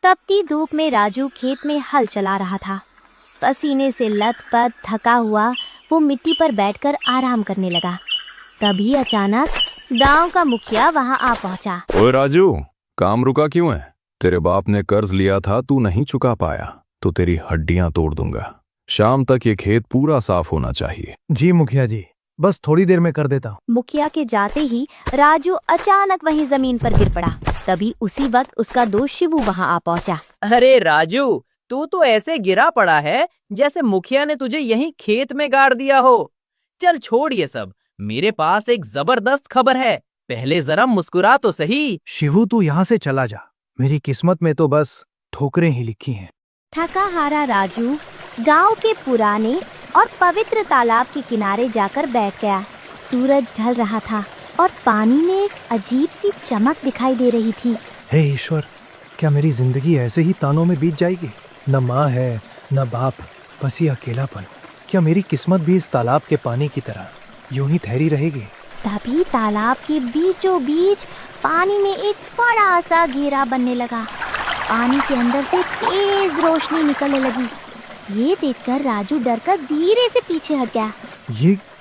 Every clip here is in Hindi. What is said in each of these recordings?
तपती धूप में राजू खेत में हल चला रहा था। पसीने से लथपथ थका हुआ वो मिट्टी पर बैठकर आराम करने लगा। तभी अचानक गांव का मुखिया वहां आ पहुंचा। ओए राजू, काम रुका क्यों है? तेरे बाप ने कर्ज लिया था, तू नहीं चुका पाया तो तेरी हड्डियां तोड़ दूंगा। शाम तक ये खेत पूरा साफ होना चाहिए। जी मुखिया जी, बस थोड़ी देर में कर देता हूँ। मुखिया के जाते ही राजू अचानक वहीं जमीन पर गिर पड़ा। तभी उसी वक्त उसका दोस्त शिवू वहां आ पहुंचा। अरे राजू, तू तो ऐसे गिरा पड़ा है जैसे मुखिया ने तुझे यहीं खेत में गाड़ दिया हो। चल छोड़ ये सब, मेरे पास एक जबरदस्त खबर है। पहले जरा मुस्कुरा तो सही। शिवू तू यहाँ से चला जा, मेरी किस्मत में तो बस ठोकरें ही लिखी हैं। थका हारा राजू गांव के पुराने और पवित्र तालाब के किनारे जाकर बैठ गया। सूरज ढल रहा था और पानी में एक अजीब सी चमक दिखाई दे रही थी। हे ईश्वर, क्या मेरी जिंदगी ऐसे ही तानों में बीत जाएगी? न माँ है न बाप, बस ये अकेलापन। क्या मेरी किस्मत भी इस तालाब के पानी की तरह यूं ही ठहरी रहेगी? तभी तालाब के बीचों बीच पानी में एक बड़ा सा घेरा बनने लगा। पानी के अंदर से तेज रोशनी निकलने लगी। ये देखकर राजू डरकर धीरे से पीछे हट गया।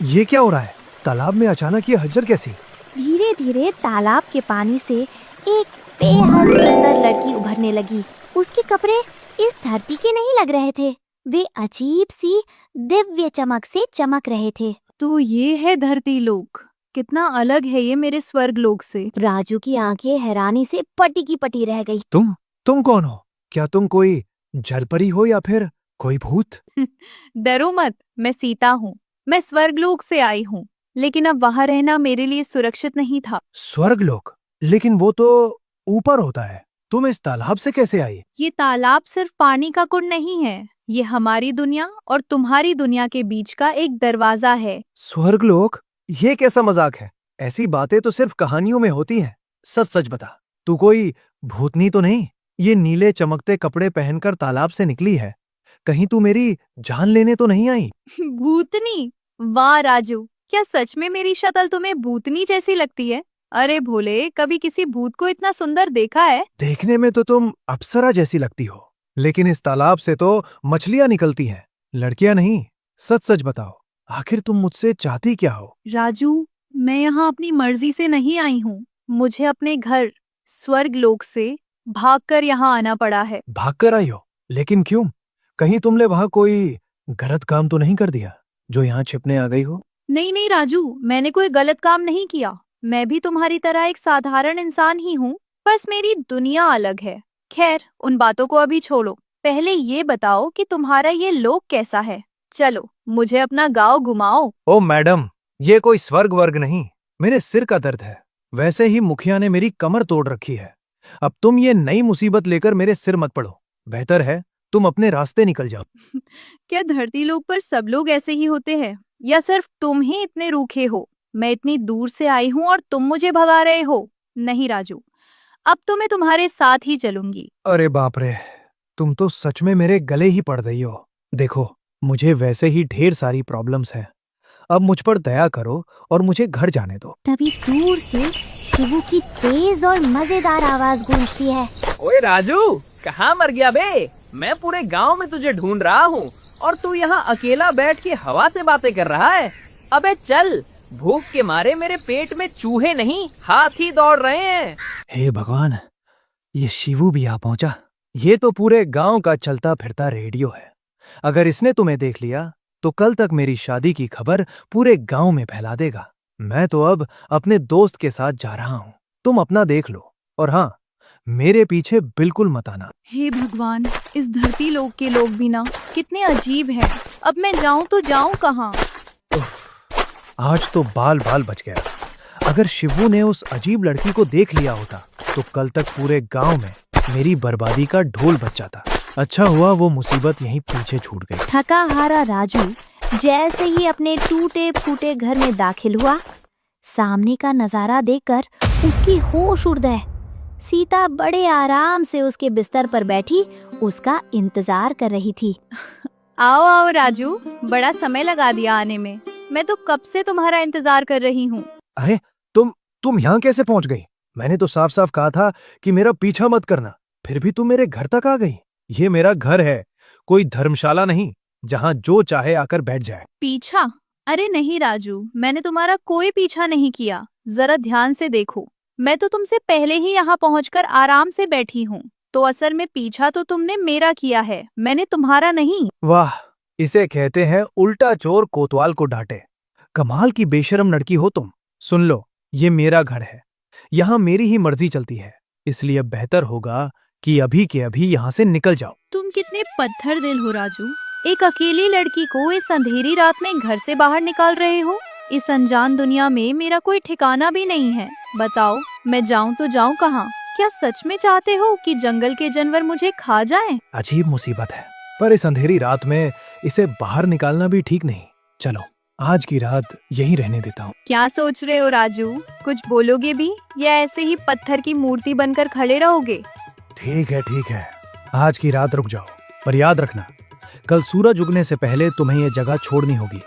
ये क्या हो रहा है? तालाब में अचानक ये हलचल कैसी? धीरे धीरे तालाब के पानी से एक बेहद सुंदर लड़की उभरने लगी। उसके कपड़े इस धरती के नहीं लग रहे थे, वे अजीब सी दिव्य चमक से चमक रहे थे। तो ये है धरती लोक, कितना अलग है ये मेरे स्वर्ग लोक से। राजू की आंखें हैरानी से पटी की पटी रह गई। तुम कौन हो? क्या तुम कोई जलपरी हो या फिर कोई भूत? डरो मत, मैं सीता हूँ। मैं स्वर्गलोक से आई हूँ, लेकिन अब वहाँ रहना मेरे लिए सुरक्षित नहीं था। स्वर्गलोक? लेकिन वो तो ऊपर होता है। तुम इस तालाब से कैसे आई? ये तालाब सिर्फ पानी का कुंड नहीं है, ये हमारी दुनिया और तुम्हारी दुनिया के बीच का एक दरवाजा है। स्वर्गलोक? ये कैसा मजाक है? ऐसी बातें तो सिर्फ कहानियों में होती हैं। सच सच बता, तू कोई भूतनी तो नहीं? ये नीले चमकते कपड़े पहनकर तालाब से निकली है, कहीं तू मेरी जान लेने तो नहीं आई? भूतनी? वाह राजू, क्या सच में मेरी शक्ल तुम्हें भूतनी जैसी लगती है? अरे भोले, कभी किसी भूत को इतना सुंदर देखा है? देखने में तो तुम अप्सरा जैसी लगती हो, लेकिन इस तालाब से तो मछलियां निकलती हैं, लड़कियां नहीं। सच सच बताओ, आखिर तुम मुझसे चाहती क्या हो? राजू, मैं यहाँ अपनी मर्जी से नहीं आई हूँ। मुझे अपने घर स्वर्ग लोक से भागकर यहाँ आना पड़ा है। भागकर आई हो? लेकिन क्यों? कहीं तुमने वहां कोई गलत काम तो नहीं कर दिया जो यहाँ छिपने आ गई हो? नहीं नहीं राजू, मैंने कोई गलत काम नहीं किया। मैं भी तुम्हारी तरह एक साधारण इंसान ही हूँ, बस मेरी दुनिया अलग है। खैर, उन बातों को अभी छोड़ो, पहले ये बताओ कि तुम्हारा ये लोक कैसा है। चलो, मुझे अपना गांव घुमाओ। ओ मैडम, ये कोई स्वर्ग वर्ग नहीं, मेरे सिर का दर्द है। वैसे ही मुखिया ने मेरी कमर तोड़ रखी है। अब तुम ये नई मुसीबत लेकर मेरे सिर मत पड़ो, बेहतर है तुम अपने रास्ते निकल जाओ। क्या धरती लोक पर सब लोग ऐसे ही होते हैं, या सिर्फ तुम ही इतने रूखे हो? मैं इतनी दूर से आई हूँ और तुम मुझे भगा रहे हो? नहीं राजू, अब तो मैं तुम्हारे साथ ही चलूंगी। अरे बाप रे, तुम तो सच में मेरे गले ही पड़ रही हो। देखो, मुझे वैसे ही ढेर सारी प्रॉब्लम्स हैं, अब मुझ पर दया करो और मुझे घर जाने दो। तभी दूर से शिवू की तेज और मजेदार आवाज गूंजती है। ओए राजू, कहाँ मर गया बे? मैं पूरे गांव में तुझे ढूंढ रहा हूँ और तू यहाँ अकेला बैठ के हवा से बातें कर रहा है। अबे चल, भूख के मारे मेरे पेट में चूहे नहीं हाथी दौड़ रहे हैं। हे भगवान, ये शिवू भी आ पहुंचा। ये तो पूरे गांव का चलता फिरता रेडियो है। अगर इसने तुम्हें देख लिया तो कल तक मेरी शादी की खबर पूरे गांव में फैला देगा। मैं तो अब अपने दोस्त के साथ जा रहा हूँ, तुम अपना देख लो, और हाँ, मेरे पीछे बिल्कुल मत आना। हे भगवान, इस धरती लोक के लोग भी ना कितने अजीब हैं। अब मैं जाऊं तो जाऊं कहाँ? आज तो बाल बाल बच गया। अगर शिवू ने उस अजीब लड़की को देख लिया होता तो कल तक पूरे गांव में मेरी बर्बादी का ढोल बज जाता। अच्छा हुआ वो मुसीबत यहीं पीछे छूट गई। थका हारा राजू जैसे ही अपने टूटे फूटे घर में दाखिल हुआ, सामने का नजारा देखकर उसकी होश उड़ गए। सीता बड़े आराम से उसके बिस्तर पर बैठी उसका इंतजार कर रही थी। आओ आओ राजू, बड़ा समय लगा दिया आने में। मैं तो कब से तुम्हारा इंतजार कर रही हूँ। अरे तुम यहाँ कैसे पहुँच गई? मैंने तो साफ साफ कहा था कि मेरा पीछा मत करना, फिर भी तुम मेरे घर तक आ गई। ये मेरा घर है, कोई धर्मशाला नहीं जहाँ जो चाहे आकर बैठ जाए। पीछा? अरे नहीं राजू, मैंने तुम्हारा कोई पीछा नहीं किया। जरा ध्यान से देखो, मैं तो तुमसे पहले ही यहाँ पहुंचकर आराम से बैठी हूँ। तो असल में पीछा तो तुमने मेरा किया है, मैंने तुम्हारा नहीं। वाह, इसे कहते हैं उल्टा चोर कोतवाल को डांटे। कमाल की बेशरम लड़की हो तुम। सुन लो, ये मेरा घर है, यहाँ मेरी ही मर्जी चलती है, इसलिए बेहतर होगा कि अभी के अभी यहाँ से निकल जाओ। तुम कितने पत्थर दिल हो राजू, एक अकेली लड़की को इस अंधेरी रात में घर से बाहर निकाल रहे हो। इस अनजान दुनिया में मेरा कोई ठिकाना भी नहीं है। बताओ, मैं जाऊं तो जाऊं कहाँ? क्या सच में चाहते हो कि जंगल के जानवर मुझे खा जाएं? अजीब मुसीबत है, पर इस अंधेरी रात में इसे बाहर निकालना भी ठीक नहीं। चलो, आज की रात यहीं रहने देता हूँ। क्या सोच रहे हो राजू? कुछ बोलोगे भी या ऐसे ही पत्थर की मूर्ति बनकर खड़े रहोगे? ठीक है, आज की रात रुक जाओ, पर याद रखना, कल सूरज उगने से पहले तुम्हें ये जगह छोड़नी होगी।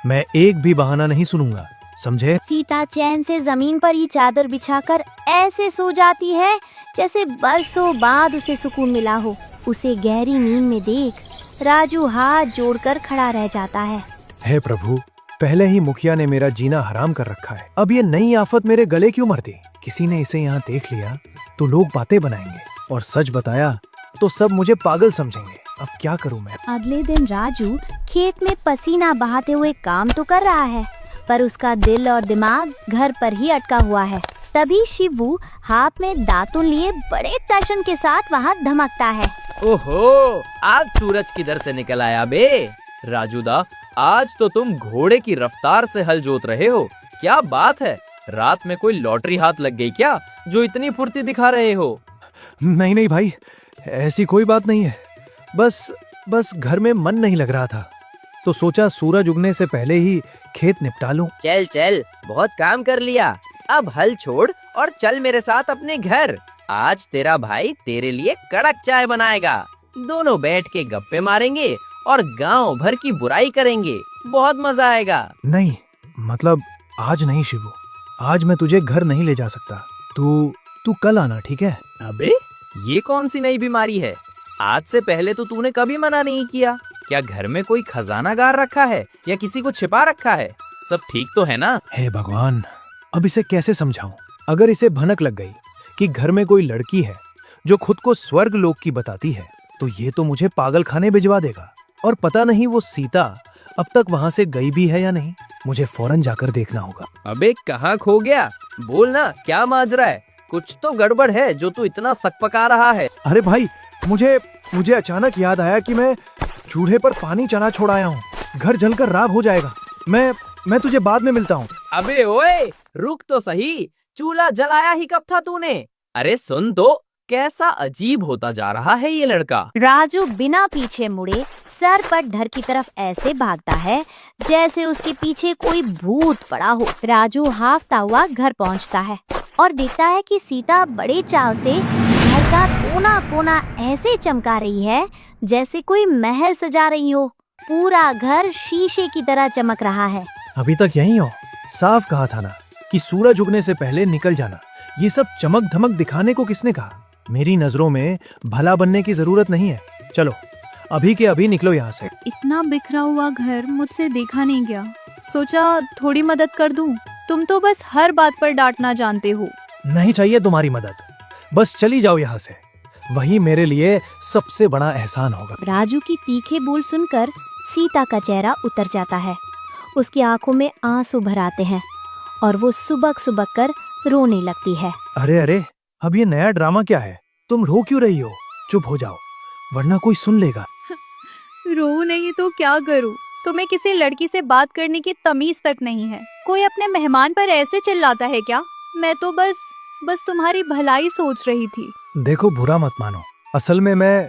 मैं एक भी बहाना नहीं सुनूंगा, समझे? सीता चैन से जमीन पर ही चादर बिछाकर ऐसे सो जाती है जैसे बरसों बाद उसे सुकून मिला हो। उसे गहरी नींद में देख राजू हाथ जोड़कर खड़ा रह जाता है। हे प्रभु, पहले ही मुखिया ने मेरा जीना हराम कर रखा है, अब ये नई आफत मेरे गले क्यों मरती? किसी ने इसे यहाँ देख लिया तो लोग बातें बनाएंगे, और सच बताया तो सब मुझे पागल समझेंगे। अब क्या करूं मैं? अगले दिन राजू खेत में पसीना बहाते हुए काम तो कर रहा है, पर उसका दिल और दिमाग घर पर ही अटका हुआ है। तभी शिवू हाथ में दातुन लिए बड़े टशन के साथ वहाँ धमकता है। ओहो, आज सूरज किधर से निकल आया बे? राजूदा, आज तो तुम घोड़े की रफ्तार से हल जोत रहे हो। क्या बात है, रात में कोई लॉटरी हाथ लग गई क्या, जो इतनी फुर्ती दिखा रहे हो? नहीं भाई, ऐसी कोई बात नहीं है। बस घर में मन नहीं लग रहा था, तो सोचा सूरज उगने से पहले ही खेत निपटा लूं। चल, बहुत काम कर लिया, अब हल छोड़ और चल मेरे साथ अपने घर। आज तेरा भाई तेरे लिए कड़क चाय बनाएगा। दोनों बैठ के गप्पे मारेंगे और गांव भर की बुराई करेंगे। बहुत मजा आएगा। नहीं, मतलब आज नहीं शिवू, आज मैं तुझे घर नहीं ले जा सकता। तू कल आना, ठीक है? अबे, ये कौन सी नई बीमारी है? आज से पहले तो तूने कभी मना नहीं किया। क्या घर में कोई खजाना गार रखा है या किसी को छिपा रखा है? सब ठीक तो है ना? हे भगवान, अब इसे कैसे समझाऊं? अगर इसे भनक लग गई कि घर में कोई लड़की है जो खुद को स्वर्ग लोक की बताती है, तो ये तो मुझे पागल खाने भिजवा देगा। और पता नहीं वो सीता अब तक वहाँ से गई भी है या नहीं। मुझे फौरन जाकर देखना होगा। अबे, कहाँ खो गया? बोल ना, क्या माजरा है? कुछ तो गड़बड़ है जो तू इतना सकपका रहा है। अरे भाई, मुझे अचानक याद आया कि मैं चूल्हे पर पानी चढ़ा छोड़ाया हूँ। घर जलकर राख हो जाएगा। मैं तुझे बाद में मिलता हूँ। अबे ओए, रुक तो सही, चूल्हा जलाया ही कब था तूने? अरे सुन तो, कैसा अजीब होता जा रहा है ये लड़का। राजू बिना पीछे मुड़े सरपट घर की तरफ ऐसे भागता है जैसे उसके पीछे कोई भूत पड़ा हो। राजू हाफता हुआ घर पहुंचता है और देखता है कि सीता बड़े चाव से घर का कोना कोना ऐसे चमका रही है जैसे कोई महल सजा रही हो। पूरा घर शीशे की तरह चमक रहा है। अभी तक यहीं हो? साफ कहा था ना कि सूरज उगने से पहले निकल जाना। ये सब चमक धमक दिखाने को किसने कहा? मेरी नजरों में भला बनने की जरूरत नहीं है। चलो, अभी के अभी निकलो यहाँ से। इतना बिखरा हुआ घर मुझसे देखा नहीं गया, सोचा थोड़ी मदद कर दूं। तुम तो बस हर बात पर डांटना जानते हो। नहीं चाहिए तुम्हारी मदद, बस चली जाओ यहाँ से, वही मेरे लिए सबसे बड़ा एहसान होगा। राजू की तीखे बोल सुनकर सीता का चेहरा उतर जाता है। उसकी आंखों में आंसू भर आते हैं और वो सुबक सुबक कर रोने लगती है। अरे, अब ये नया ड्रामा क्या है? तुम रो क्यों रही हो? चुप हो जाओ, वरना कोई सुन लेगा। रो नहीं तो क्या करूं? तुम्हें किसी लड़की से बात करने की तमीज तक नहीं है। कोई अपने मेहमान पर ऐसे चिल्लाता है क्या? मैं तो बस तुम्हारी भलाई सोच रही थी। देखो, बुरा मत मानो, असल में मैं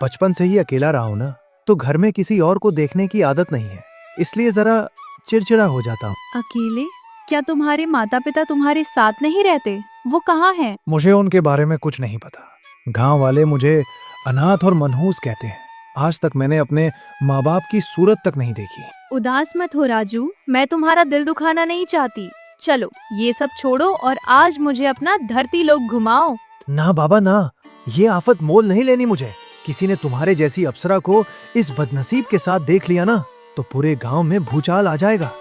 बचपन से ही अकेला रहा हूँ ना, तो घर में किसी और को देखने की आदत नहीं है, इसलिए जरा चिड़चिड़ा हो जाता हूँ। अकेले? क्या तुम्हारे माता पिता तुम्हारे साथ नहीं रहते? वो कहाँ हैं? मुझे उनके बारे में कुछ नहीं पता। गांव वाले मुझे अनाथ और मनहूस कहते हैं। आज तक मैंने अपने माँ बाप की सूरत तक नहीं देखी। उदास मत हो राजू, मैं तुम्हारा दिल दुखाना नहीं चाहती। चलो, ये सब छोड़ो और आज मुझे अपना धरती लोक घुमाओ। ना बाबा ना, ये आफत मोल नहीं लेनी मुझे। किसी ने तुम्हारे जैसी अप्सरा को इस बदनसीब के साथ देख लिया ना, तो पूरे गांव में भूचाल आ जाएगा।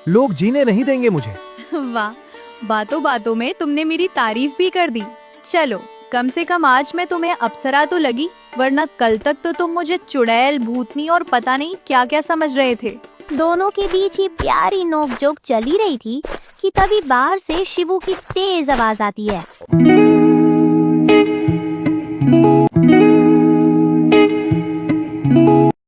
लोग जीने नहीं देंगे मुझे। वाह, बातों बातों में तुमने मेरी तारीफ भी कर दी। चलो, कम से कम आज मैं तुम्हें अप्सरा तो लगी, वरना कल तक तो तुम मुझे चुड़ैल, भूतनी और पता नहीं क्या क्या समझ रहे थे। दोनों के बीच ही प्यारी नोकझोंक चली रही थी कि तभी बाहर से शिवू की तेज आवाज आती है।